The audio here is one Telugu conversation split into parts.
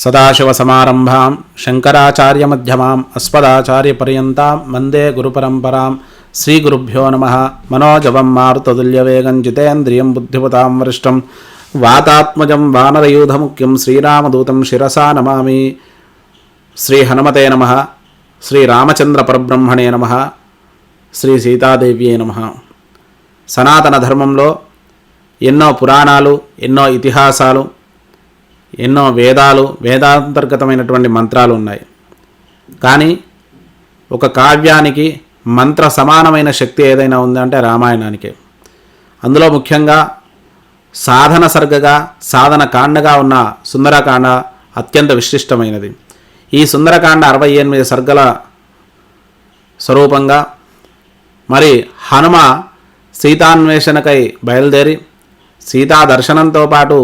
సదాశివసమారంభాం శంకరాచార్యమధ్యమాం అస్మదాచార్యపర్యంతాం వందే గురుపరంపరాం. శ్రీగురుభ్యో నమః. మనోజవం మారుతతుల్యవేగం జితేంద్రియం బుద్ధిపతాం వరిష్టం వాతాత్మజం వానరయూధముఖ్యం శ్రీరామదూతం శిరసా నమామి. శ్రీ హనుమతే నమః. శ్రీ రామచంద్ర పరబ్రహ్మణే నమః. శ్రీ సీతాదేవ్యే నమః. సనాతన ధర్మంలో ఎన్నో పురాణాలు, ఎన్నో ఇతిహాసాలు, ఎన్నో వేదాలు, వేదాంతర్గతమైనటువంటి మంత్రాలు ఉన్నాయి. కానీ ఒక కావ్యానికి మంత్ర సమానమైన శక్తి ఏదైనా ఉందంటే రామాయణానికే. అందులో ముఖ్యంగా సాధన సర్గగా, సాధన కాండగా ఉన్న సుందరకాండ అత్యంత విశిష్టమైనది. ఈ సుందరకాండ 68 సర్గల స్వరూపంగా మరి హనుమ సీతాన్వేషణకై బయలుదేరి సీతా దర్శనంతో పాటు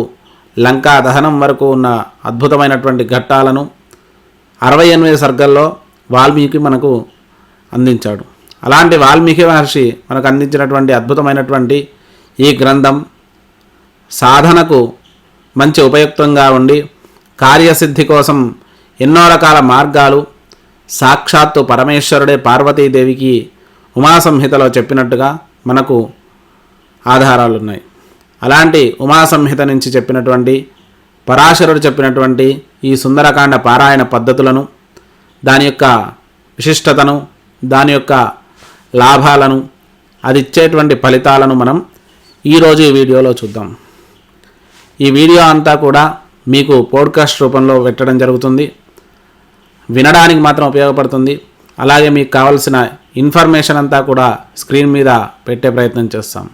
లంకా దహనం వరకు ఉన్న అద్భుతమైనటువంటి ఘట్టాలను 68 సర్గల్లో వాల్మీకి మనకు అందించాడు. అలాంటి వాల్మీకి మహర్షి మనకు అందించినటువంటి అద్భుతమైనటువంటి ఈ గ్రంథం సాధనకు మంచి ఉపయుక్తంగా ఉండి కార్యసిద్ధి కోసం ఎన్నో రకాల మార్గాలు సాక్షాత్తు పరమేశ్వరుడే పార్వతీదేవికి ఉమాసంహితలో చెప్పినట్టుగా మనకు ఆధారాలున్నాయి. అలాంటి ఉమాసంహిత నుంచి చెప్పినటువంటి పరాశరుడు చెప్పినటువంటి ఈ సుందరకాండ పారాయణ పద్ధతులను, దాని యొక్క విశిష్టతను, దాని యొక్క లాభాలను, అది ఇచ్చేటువంటి ఫలితాలను మనం ఈరోజు ఈ వీడియోలో చూద్దాం. ఈ వీడియో అంతా కూడా మీకు పోడ్కాస్ట్ రూపంలో పెట్టడం జరుగుతుంది. వినడానికి మాత్రం ఉపయోగపడుతుంది. అలాగే మీకు కావాల్సిన ఇన్ఫర్మేషన్ అంతా కూడా స్క్రీన్ మీద పెట్టే ప్రయత్నం చేస్తాం.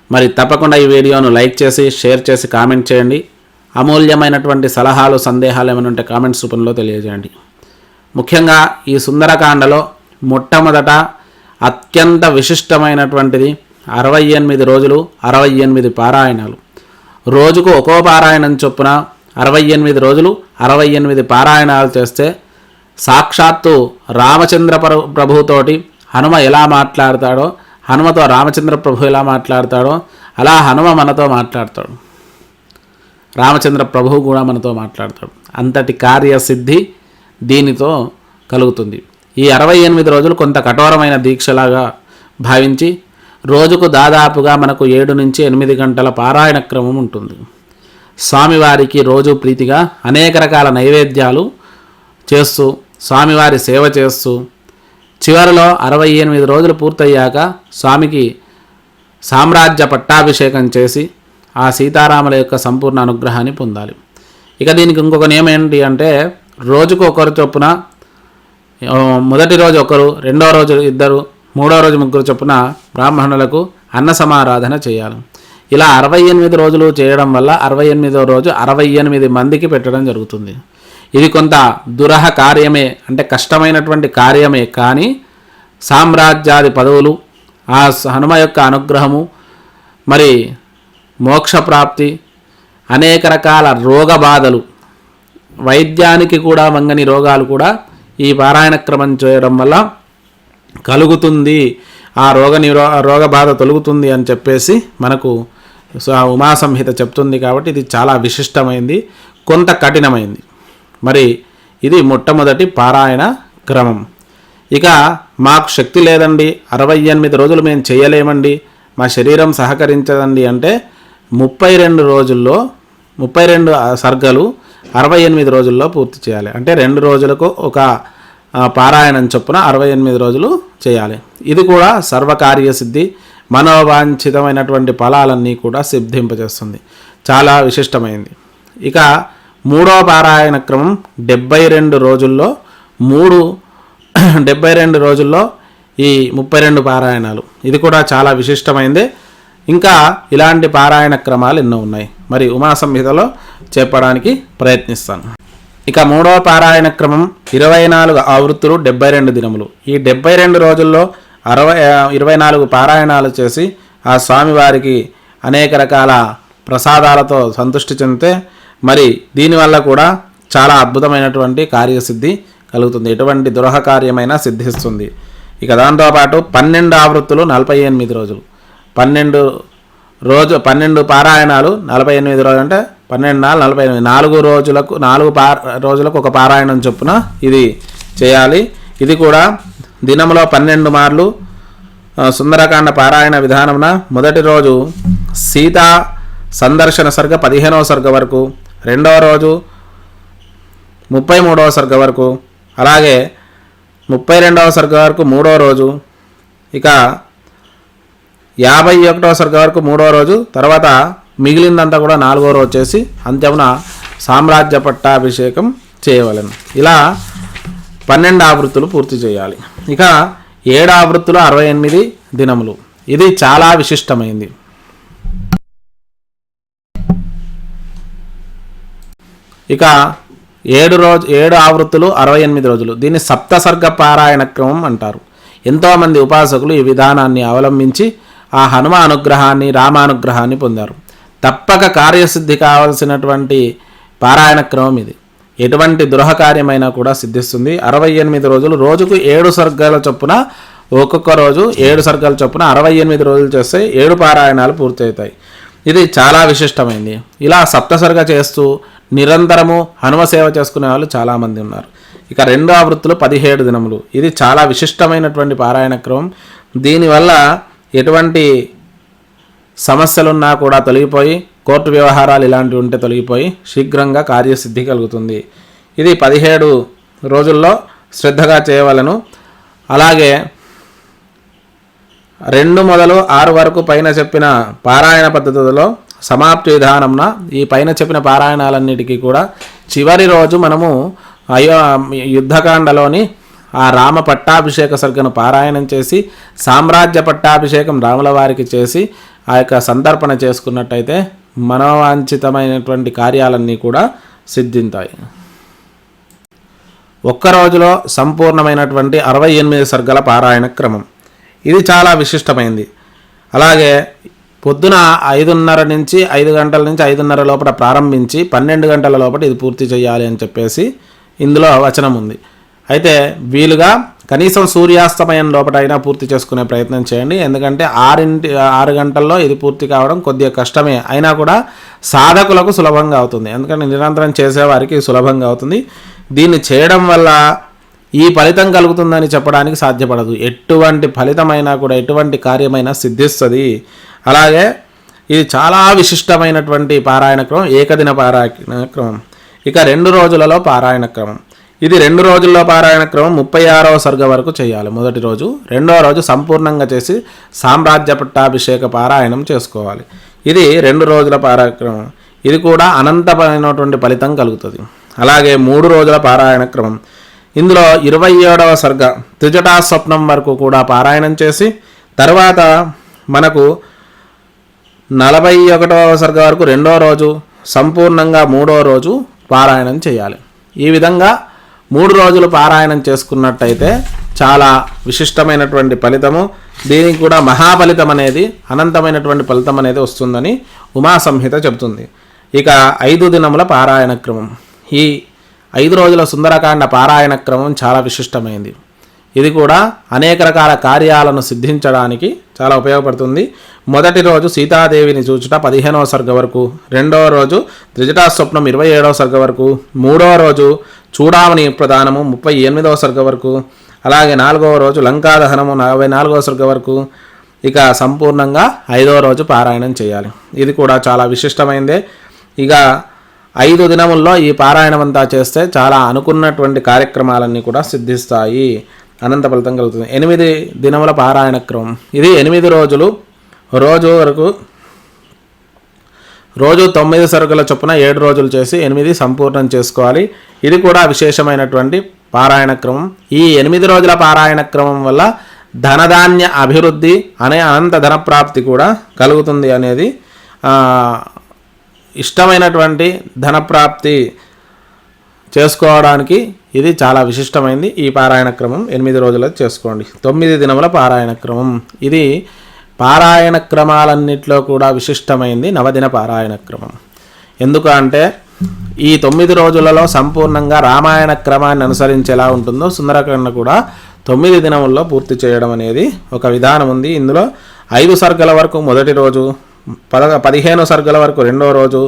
మరి తప్పకుండా ఈ వీడియోను లైక్ చేసి, షేర్ చేసి, కామెంట్ చేయండి. అమూల్యమైనటువంటి సలహాలు, సందేహాలు ఏమైనా ఉంటే కామెంట్స్ రూపంలో తెలియజేయండి. ముఖ్యంగా ఈ సుందరకాండలో మొట్టమొదట అత్యంత విశిష్టమైనటువంటిది 68 రోజులు, 68 పారాయణాలు. రోజుకు ఒక్కో పారాయణం చొప్పున 68 రోజులు 68 పారాయణాలు చేస్తే సాక్షాత్తు రామచంద్ర ప్రభువుతోటి హనుమ ఎలా మాట్లాడతాడో, హనుమతో రామచంద్ర ప్రభు ఎలా మాట్లాడతాడో అలా హనుమ మనతో మాట్లాడతాడు. రామచంద్ర ప్రభువు కూడా మనతో మాట్లాడతాడు. అంతటి కార్యసిద్ధి దీనితో కలుగుతుంది. ఈ 68 రోజులు కొంత కఠోరమైన దీక్షలాగా భావించి రోజుకు దాదాపుగా మనకు 7 నుంచి 8 గంటల పారాయణ క్రమం ఉంటుంది. స్వామివారికి రోజు ప్రీతిగా అనేక రకాల నైవేద్యాలు చేస్తూ, స్వామివారి సేవ చేస్తూ, చివరిలో 68 రోజులు పూర్తయ్యాక స్వామికి సామ్రాజ్య పట్టాభిషేకం చేసి ఆ సీతారాముల యొక్క సంపూర్ణ అనుగ్రహాన్ని పొందాలి. ఇక దీనికి ఇంకొక నియమం ఏంటి అంటే, రోజుకు ఒకరు చొప్పున, మొదటి రోజు ఒకరు, రెండో రోజు ఇద్దరు, మూడో రోజు ముగ్గురు చొప్పున బ్రాహ్మణులకు అన్న సమారాధన చేయాలి. ఇలా 68 రోజులు చేయడం వల్ల 68వ రోజు 68 మందికి పెట్టడం జరుగుతుంది. ఇది కొంత దురహ కార్యమే, అంటే కష్టమైనటువంటి కార్యమే. కానీ సామ్రాజ్యాది పదవులు, ఆ హనుమ యొక్క అనుగ్రహము, మరి మోక్షప్రాప్తి, అనేక రకాల రోగ బాధలు, వైద్యానికి కూడా వంగని రోగాలు కూడా ఈ పారాయణ క్రమం చేయడం వల్ల కలుగుతుంది. ఆ రోగ బాధ తొలుగుతుంది అని చెప్పేసి మనకు ఉమాసంహిత చెప్తుంది. కాబట్టి ఇది చాలా విశిష్టమైంది, కొంత కఠినమైంది. మరి ఇది మొట్టమొదటి పారాయణ క్రమం. ఇక మాకు శక్తి లేదండి, 68 రోజులు మేము చేయలేమండి, మా శరీరం సహకరించదండి అంటే 32 రోజుల్లో 32 సర్గలు 68 రోజుల్లో పూర్తి చేయాలి. అంటే 2 రోజులకు ఒక పారాయణం చొప్పున 68 రోజులు చేయాలి. ఇది కూడా సర్వకార్యసిద్ధి, మనోవాంఛితమైనటువంటి ఫలాలన్నీ కూడా సిద్ధింపజేస్తుంది. చాలా విశిష్టమైంది. ఇక మూడవ పారాయణ క్రమం 72 రోజుల్లో 72 రోజుల్లో ఈ 32 పారాయణాలు. ఇది కూడా చాలా విశిష్టమైంది. ఇంకా ఇలాంటి పారాయణ క్రమాలు ఎన్నో ఉన్నాయి. మరి ఉమాసంహితలో చెప్పడానికి ప్రయత్నిస్తాను. ఇక మూడవ పారాయణ క్రమం 24 ఆవృత్తులు 72 దినములు. ఈ 72 రోజుల్లో 24 పారాయణాలు చేసి ఆ స్వామివారికి అనేక రకాల ప్రసాదాలతో సంతృష్టి చెందితే మరి దీనివల్ల కూడా చాలా అద్భుతమైనటువంటి కార్యసిద్ధి కలుగుతుంది. ఎటువంటి దురహ కార్యమైనా సిద్ధిస్తుంది. ఇక దాంతోపాటు 12 ఆవృత్తులు 48 రోజులు. 12 పారాయణాలు 48 రోజులు అంటే 12 4 రోజులకు 4 రోజులకు ఒక పారాయణం చొప్పున ఇది చేయాలి. ఇది కూడా దినంలో 12 మార్లు సుందరకాండ పారాయణ విధానమున మొదటి రోజు సీతా సందర్శన సర్గ 15వ సర్గ వరకు, రెండవ రోజు 33వ సర్గ వరకు, అలాగే 32వ సర్గ వరకు మూడో రోజు, ఇక 51వ సర్గ వరకు మూడో రోజు, తర్వాత మిగిలిందంతా కూడా 4వ రోజు చేసి అంత్యమున సామ్రాజ్య పట్టాభిషేకం చేయవలెను. ఇలా 12 ఆవృత్తులు పూర్తి చేయాలి. ఇక 7 ఆవృత్తులు 68 దినములు. ఇది చాలా విశిష్టమైంది. ఇక 7 ఆవృత్తులు 68 రోజులు. దీన్ని సప్తసర్గ పారాయణ క్రమం అంటారు. ఎంతోమంది ఉపాసకులు ఈ విధానాన్ని అవలంబించి ఆ హనుమ అనుగ్రహాన్ని, రామానుగ్రహాన్ని పొందారు. తప్పక కార్యసిద్ధి కావలసినటువంటి పారాయణ క్రమం ఇది. ఎటువంటి దురహకార్యమైనా కూడా సిద్ధిస్తుంది. 68 రోజులు, రోజుకు 7 సర్గల చొప్పున, ఒక్కొక్క రోజు 7 సర్గల చొప్పున 68 రోజులు చేస్తే 7 పారాయణాలు పూర్తవుతాయి. ఇది చాలా విశిష్టమైంది. ఇలా సప్తసర్గ చేస్తూ నిరంతరము హనుమ సేవ చేసుకునే వాళ్ళు చాలామంది ఉన్నారు. ఇక 2 ఆవృత్తులు 17 దినములు. ఇది చాలా విశిష్టమైనటువంటి పారాయణ క్రమం. దీనివల్ల ఎటువంటి సమస్యలున్నా కూడా తొలగిపోయి, కోర్టు వ్యవహారాలు ఇలాంటివి ఉంటే తొలగిపోయి శీఘ్రంగా కార్యసిద్ధి కలుగుతుంది. ఇది 17 రోజుల్లో శ్రద్ధగా చేయవలను. అలాగే 2 మొదలు 6 వరకు పైన చెప్పిన పారాయణ పద్ధతిలో సమాప్తి విధానంన ఈ పైన చెప్పిన పారాయణాలన్నిటికీ కూడా చివరి రోజు మనము యుద్ధకాండలోని ఆ రామ పట్టాభిషేక సర్గను పారాయణం చేసి సామ్రాజ్య పట్టాభిషేకం రాముల వారికి చేసి ఆ యొక్క సంతర్పణ చేసుకున్నట్టయితే మనోవాంఛితమైనటువంటి కార్యాలన్నీ కూడా సిద్ధింతాయి. ఒక్క రోజులో సంపూర్ణమైనటువంటి 68 సర్గల పారాయణ క్రమం. ఇది చాలా విశిష్టమైంది. అలాగే పొద్దున 5:30 నుంచి 5 గంటల నుంచి 5:30 లోపల ప్రారంభించి 12 గంటల లోపల ఇది పూర్తి చేయాలి అని చెప్పేసి ఇందులో వచనం ఉంది. అయితే వీలుగా కనీసం సూర్యాస్తమయం లోపల అయినా పూర్తి చేసుకునే ప్రయత్నం చేయండి. ఎందుకంటే 6 గంటల్లో ఇది పూర్తి కావడం కొద్దిగా కష్టమే, అయినా కూడా సాధకులకు సులభంగా అవుతుంది. ఎందుకంటే నిరంతరం చేసేవారికి సులభంగా అవుతుంది. దీన్ని చేయడం వల్ల ఈ ఫలితం కలుగుతుందని చెప్పడానికి సాధ్యపడదు. ఎటువంటి ఫలితమైనా కూడా, ఎటువంటి కార్యమైనా సిద్ధిస్తుంది. అలాగే ఇది చాలా విశిష్టమైనటువంటి పారాయణ క్రమం, ఏకదిన పారాయణ క్రమం. ఇక 2 రోజులలో పారాయణ క్రమం. ఇది 2 రోజుల్లో పారాయణ క్రమం 36వ సర్గ వరకు చేయాలి మొదటి రోజు. రెండవ రోజు సంపూర్ణంగా చేసి సామ్రాజ్య పట్టాభిషేక పారాయణం చేసుకోవాలి. ఇది 2 రోజుల పారాయణ క్రమం. ఇది కూడా అనంతమైనటువంటి ఫలితం కలుగుతుంది. అలాగే 3 రోజుల పారాయణ క్రమం. ఇందులో 27వ సర్గ త్రిజటా స్వప్నం వరకు కూడా పారాయణం చేసి తర్వాత మనకు 41వ సర్గ వరకు 2వ రోజు, సంపూర్ణంగా 3వ రోజు పారాయణం చేయాలి. ఈ విధంగా 3 రోజులు పారాయణం చేసుకున్నట్టయితే చాలా విశిష్టమైనటువంటి ఫలితము, దీనికి కూడా మహాఫలితం అనేది, అనంతమైనటువంటి ఫలితం అనేది వస్తుందని ఉమా సంహిత చెబుతుంది. ఇక 5 దినముల పారాయణ క్రమం. ఈ 5 రోజుల సుందరకాండ పారాయణ క్రమం చాలా విశిష్టమైంది. ఇది కూడా అనేక రకాల కార్యాలను సిద్ధించడానికి చాలా ఉపయోగపడుతుంది. మొదటి రోజు సీతాదేవిని చూచుట 15వ సర్గ వరకు, రెండవ రోజు త్రిజటా స్వప్నం 27వ సర్గ వరకు, మూడవ రోజు చూడామణి ప్రదానము 38వ సర్గ వరకు, అలాగే 4వ రోజు లంకాదహనము 44వ సర్గ వరకు, ఇక సంపూర్ణంగా 5వ రోజు పారాయణం చేయాలి. ఇది కూడా చాలా విశిష్టమైందే. ఇక 5 దినముల్లో ఈ పారాయణం అంతా చేస్తే చాలా అనుకున్నటువంటి కార్యక్రమాలన్నీ కూడా సిద్ధిస్తాయి, అనంత ఫలితం కలుగుతుంది. 8 దినముల పారాయణ క్రమం. ఇది 8 రోజులు, రోజు వరకు రోజు 9 సరుకుల చొప్పున 7 రోజులు చేసి 8 సంపూర్ణం చేసుకోవాలి. ఇది కూడా విశేషమైనటువంటి పారాయణ క్రమం. ఈ 8 రోజుల పారాయణ క్రమం వల్ల ధనధాన్య అభివృద్ధి అనే అనంత ధనప్రాప్తి కూడా కలుగుతుంది అనేది ఇష్టమైనటువంటి ధనప్రాప్తి చేసుకోవడానికి ఇది చాలా విశిష్టమైంది. ఈ పారాయణ క్రమం 8 రోజులకు చేసుకోండి. 9 దినముల పారాయణ క్రమం. ఇది పారాయణ క్రమాలన్నింటిలో కూడా విశిష్టమైంది నవదిన పారాయణ క్రమం. ఎందుకు అంటే ఈ 9 రోజులలో సంపూర్ణంగా రామాయణ క్రమాన్ని అనుసరించేలా ఉంటుందో సుందరకాండ కూడా 9 దినముల్లో పూర్తి చేయడం అనేది ఒక విధానం ఉంది. ఇందులో 5 సర్గల వరకు మొదటి రోజు, 15 సర్గల వరకు రెండవ రోజు,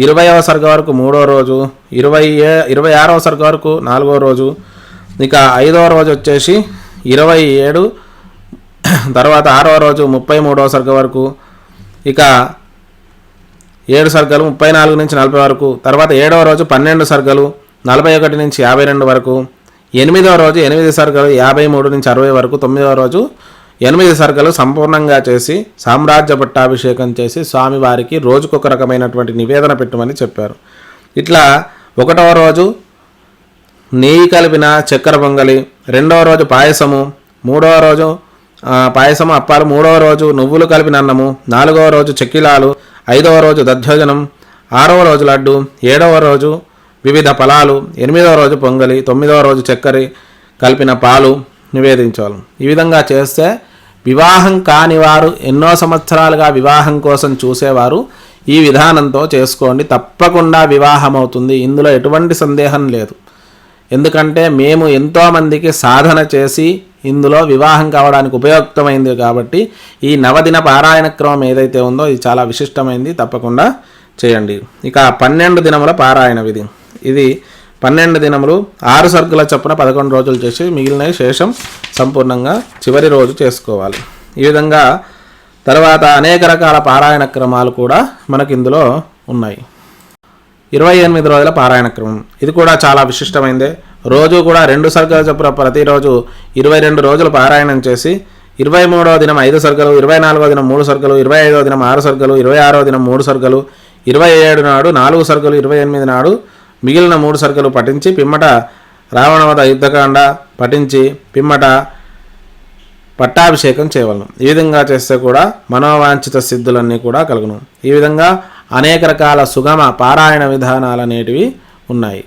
20వ సర్గ వరకు 3వ రోజు, 26వ సర్గ వరకు 4వ రోజు, ఇక 5వ రోజు వచ్చేసి 27, తర్వాత 6వ రోజు 33వ సర్గ వరకు, ఇక 7 సర్గలు 34 నుంచి 40 వరకు, తర్వాత 7వ రోజు 12 సర్గలు 41 నుంచి 52 వరకు, 8వ రోజు 8 సర్గలు 53 నుంచి 60 వరకు, 9వ రోజు 8 సర్గలు సంపూర్ణంగా చేసి సామ్రాజ్య పట్టాభిషేకం చేసి స్వామివారికి రోజుకొక రకమైనటువంటి నివేదన పెట్టమని చెప్పారు. ఇట్లా 1వ రోజు నెయ్యి కలిపిన చక్కెర పొంగలి, 2వ రోజు పాయసము, 3వ రోజు పాయసము అప్పాలు, 3వ రోజు నువ్వులు కలిపిన అన్నము, 4వ రోజు చెక్కిలాలు, 5వ రోజు దధ్యోజనం, 6వ రోజు లడ్డు, 7వ రోజు వివిధ ఫలాలు, 8వ రోజు పొంగలి, 9వ రోజు చక్కెర కలిపిన పాలు నివేదించాలి. ఈ విధంగా చేస్తే వివాహం కాని వారు, ఎన్నో సంవత్సరాలుగా వివాహం కోసం చూసేవారు ఈ విధానంతో చేసుకోండి, తప్పకుండా వివాహం అవుతుంది. ఇందులో ఎటువంటి సందేహం లేదు. ఎందుకంటే మేము ఎంతోమందికి సాధన చేసి ఇందులో వివాహం కావడానికి ఉపయుక్తమైంది కాబట్టి ఈ నవదిన పారాయణ క్రమం ఏదైతే ఉందో ఇది చాలా విశిష్టమైంది, తప్పకుండా చేయండి. ఇక 12 దినముల పారాయణ విధి. ఇది 12 దినములు 6 సర్గల చొప్పున 11 రోజులు చేసి మిగిలిన శేషం సంపూర్ణంగా చివరి రోజు చేసుకోవాలి. ఈ విధంగా తర్వాత అనేక రకాల పారాయణ క్రమాలు కూడా మనకి ఇందులో ఉన్నాయి. 28 రోజుల పారాయణ క్రమం ఇది కూడా చాలా విశిష్టమైందే. రోజు కూడా 2 సర్గల చొప్పున ప్రతిరోజు 22 రోజులు పారాయణం చేసి 23వ దినం 5 సర్గలు, 24వ దినం 3 సర్గలు, 25వ దినం 6 సర్గలు, 26వ దినం 3 సర్గలు, 27 నాడు 4 సర్గలు, 28 నాడు మిగిలిన 3 సర్గలు పఠించి పిమ్మట రావణవధ యుద్ధకాండ పఠించి పిమ్మట పట్టాభిషేకం చేయవలను. ఈ విధంగా చేస్తే కూడా మనోవాంఛిత సిద్ధులన్నీ కూడా కలుగును. ఈ విధంగా అనేక రకాల సుగమ పారాయణ విధానాలు అనేటివి ఉన్నాయి.